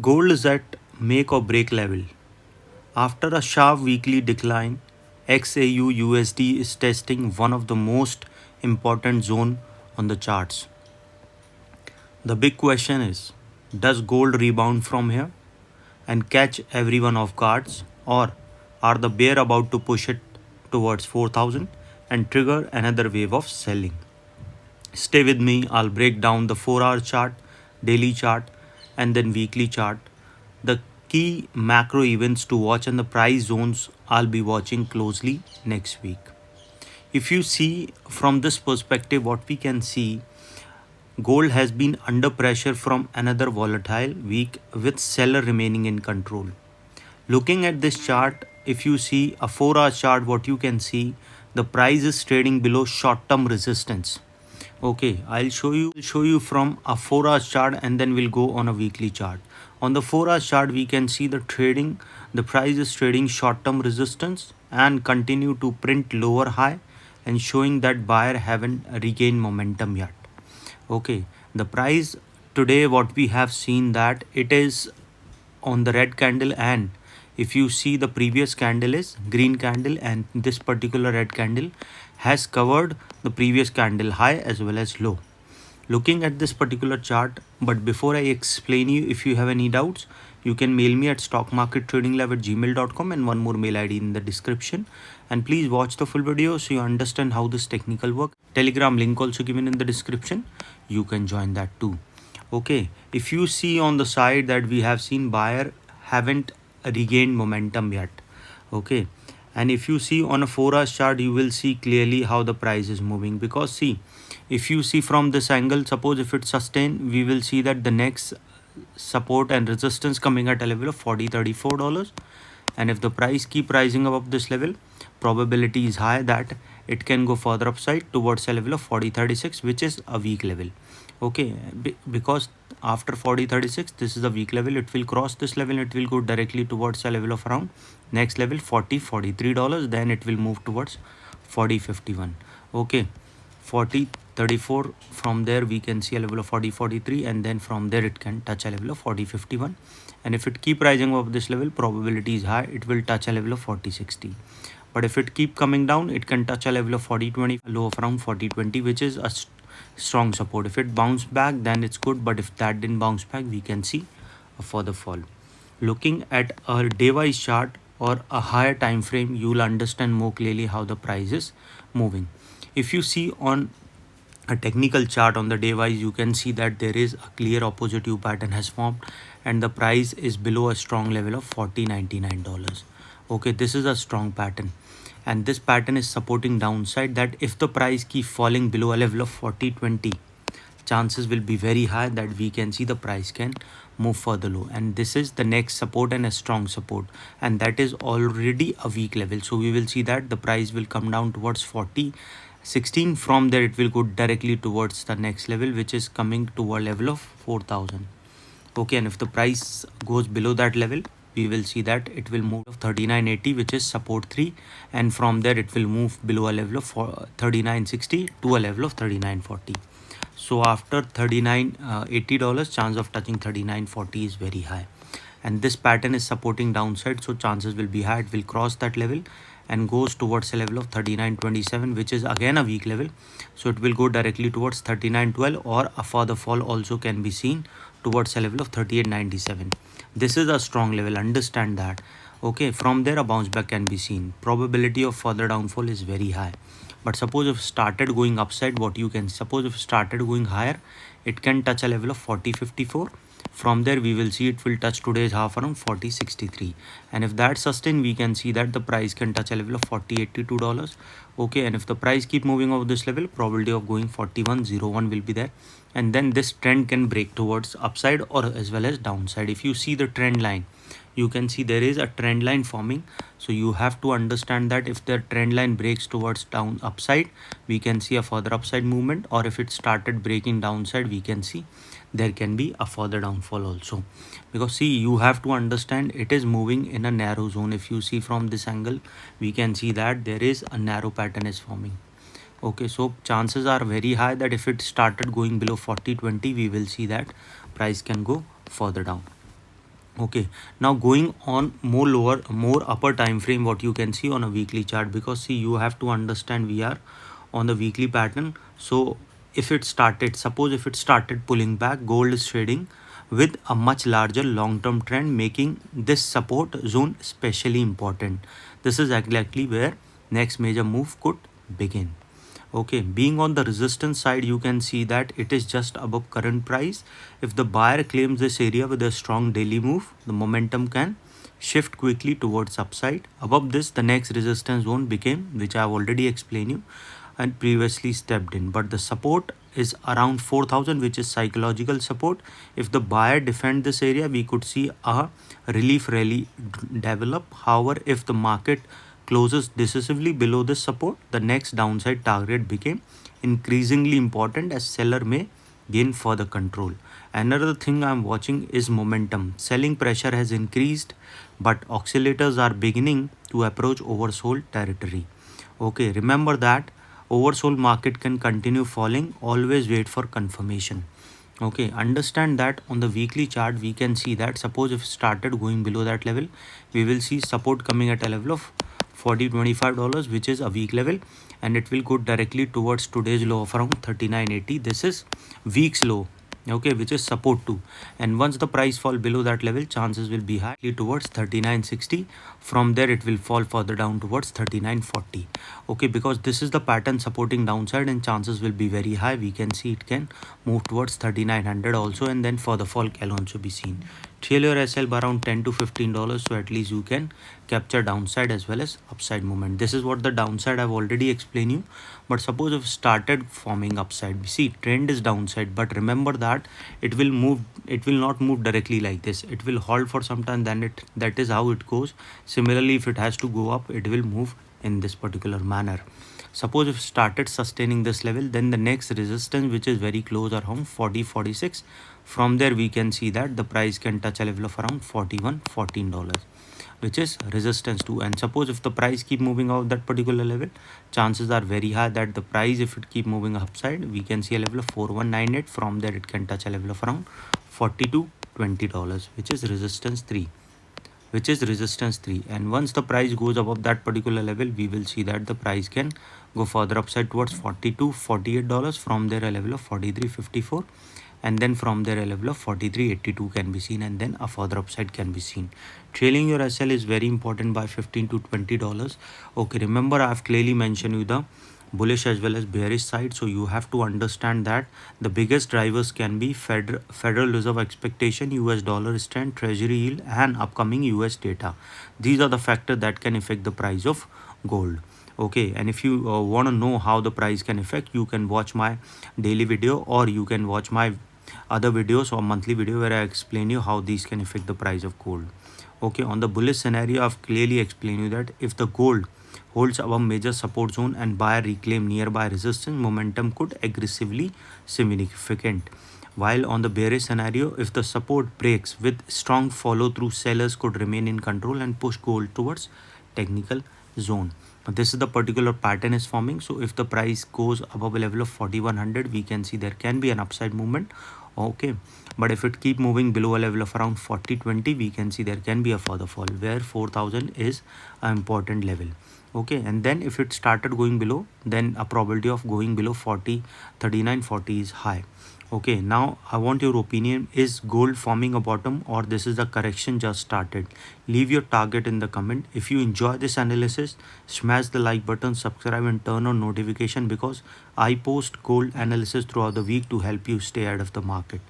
Gold is at make or break level. After a sharp weekly decline, XAUUSD is testing one of the most important zone on the charts. The big question is, does gold rebound from here and catch everyone off guards, or are the bear about to push it towards 4000 and trigger another wave of selling? Stay with me, I'll break down the 4-hour chart, daily chart, and then weekly chart. The key macro events to watch and the price zones I'll be watching closely next week. If you see from this perspective, what we can see, gold has been under pressure from another volatile week with seller remaining in control. Looking at this chart, if you see a 4-hour chart, what you can see, the price is trading below short-term resistance. Okay, I'll show you from a 4-hour chart and then we'll go on a weekly chart. On the 4-hour chart, we can see the price is trading short-term resistance and continue to print lower high and showing that buyer haven't regained momentum yet. Okay, the price today, what we have seen that it is on the red candle, and if you see the previous candle is green candle, and this particular red candle has covered the previous candle high as well as low. Looking at this particular chart, but before I explain you, if you have any doubts, you can mail me at stockmarkettradinglab@gmail.com and one more mail ID in the description. And please watch the full video so you understand how this technical work. Telegram link also given in the description. You can join that too. Okay, if you see on the side that we have seen buyer haven't regained momentum yet. Okay, and if you see on a 4-hour chart, you will see clearly how the price is moving, because see, if you see from this angle, suppose if it sustain, we will see that the next support and resistance coming at a level of $34, and if the price keep rising above this level, probability is high that it can go further upside towards a level of 36, which is a weak level. Okay, because after 36, this is a weak level, it will cross this level, it will go directly towards a level of around next level $43, then it will move towards 51. Okay, 34, from there we can see a level of 43, and then from there it can touch a level of 51. And if it keep rising above this level, probability is high it will touch a level of 60. But if it keep coming down, it can touch a level of 20, low of around 20, which is a strong support. If it bounce back, then it's good, but if that didn't bounce back, we can see a further fall. Looking at a day wise chart or a higher time frame, you will understand more clearly how the price is moving. If you see on a technical chart on the day wise, you can see that there is a clear opposite U pattern has formed and the price is below a strong level of $99. Okay, this is a strong pattern, and this pattern is supporting downside that if the price keep falling below a level of 40.20, chances will be very high that we can see the price can move further low, and this is the next support and a strong support, and that is already a weak level. So we will see that the price will come down towards 40.16. From there it will go directly towards the next level, which is coming to a level of 4000. Okay, and if the price goes below that level, we will see that it will move to 39.80, which is support 3, and from there it will move below a level of 39.60 to a level of 39.40. So after $39.80, chance of touching 39.40 is very high, and this pattern is supporting downside, so chances will be high it will cross that level and goes towards a level of 39.27, which is again a weak level, so it will go directly towards 39.12, or a further fall also can be seen towards a level of 38.97. This is a strong level, understand that. Okay, from there a bounce back can be seen. Probability of further downfall is very high, but suppose if started going upside, what you can suppose if started going higher, it can touch a level of 40.54. From there we will see it will touch today's half around 40.63, and if that sustain, we can see that the price can touch a level of $40.82. Okay, and if the price keep moving over this level, probability of going 41.01 will be there, and then this trend can break towards upside or as well as downside. If you see the trend line, you can see there is a trend line forming, so you have to understand that if the trend line breaks towards down upside, we can see a further upside movement, or if it started breaking downside, we can see there can be a further downfall also, because see, you have to understand it is moving in a narrow zone. If you see from this angle, we can see that there is a narrow pattern is forming. Okay, so chances are very high that if it started going below 40.20, we will see that price can go further down. Okay, now going on more upper time frame, what you can see on a weekly chart, because see, you have to understand we are on the weekly pattern. So if it started, suppose if it started pulling back, gold is trading with a much larger long term trend, making this support zone especially important. This is exactly where next major move could begin. Okay, being on the resistance side, you can see that it is just above current price. If the buyer claims this area with a strong daily move, the momentum can shift quickly towards upside. Above this, the next resistance zone became, which I have already explained you and previously stepped in, but the support is around 4000, which is psychological support. If the buyer defend this area, we could see a relief rally develop. However, if the market closes decisively below this support, the next downside target became increasingly important as seller may gain further control. Another thing I'm watching is momentum. Selling pressure has increased, but oscillators are beginning to approach oversold territory. Okay, remember that oversold market can continue falling. Always wait for confirmation. Okay, understand that on the weekly chart we can see that suppose if started going below that level, we will see support coming at a level of $40-25, which is a weak level, and it will go directly towards today's low of around 39.80. This is week's low, okay, which is support 2, and once the price fall below that level, chances will be high towards 39.60. From there it will fall further down towards 39.40. Okay, because this is the pattern supporting downside, and chances will be very high. We can see it can move towards 3900 also, and then further fall can also be seen. Trail your SL by around $10 to $15, so at least you can capture downside as well as upside movement. This is what the downside I've already explained you. But suppose if started forming upside, see trend is downside, but remember that it will move, it will not move directly like this. It will halt for some time, then that is how it goes. Similarly, if it has to go up, it will move in this particular manner. Suppose if started sustaining this level, then the next resistance, which is very close, around 40-46. From there we can see that the price can touch a level of around $41-14, which is resistance 2. And suppose if the price keep moving out that particular level, chances are very high that the price, if it keep moving upside, we can see a level of 4198. From there it can touch a level of around $40-20, which is resistance 3, and once the price goes above that particular level, we will see that the price can go further upside towards $42-48. From there a level of 43.54, and then from there a level of 43.82 can be seen, and then a further upside can be seen. Trailing your SL is very important by $15-20. Okay, remember I have clearly mentioned you the bullish as well as bearish side, so you have to understand that the biggest drivers can be Federal Reserve expectation, US dollar strength, treasury yield, and upcoming US data. These are the factors that can affect the price of gold. Okay, and if you want to know how the price can affect, you can watch my daily video, or you can watch my other videos or monthly video where I explain you how these can affect the price of gold. Okay, on the bullish scenario, I've clearly explained you that if the gold holds above major support zone and buyer reclaim nearby resistance, momentum could aggressively significant. While on the bearish scenario, if the support breaks with strong follow through, sellers could remain in control and push gold towards technical zone. This is the particular pattern is forming. So if the price goes above a level of 4100, we can see there can be an upside movement. Okay, but if it keep moving below a level of around 4020, we can see there can be a further fall, where 4000 is an important level. Okay, and then if it started going below, then a probability of going below 3940 is high. Okay, now I want your opinion. Is gold forming a bottom, or this is the correction just started? Leave your target in the comment. If you enjoy this analysis, smash the like button, subscribe, and turn on notification, because I post gold analysis throughout the week to help you stay ahead of the market.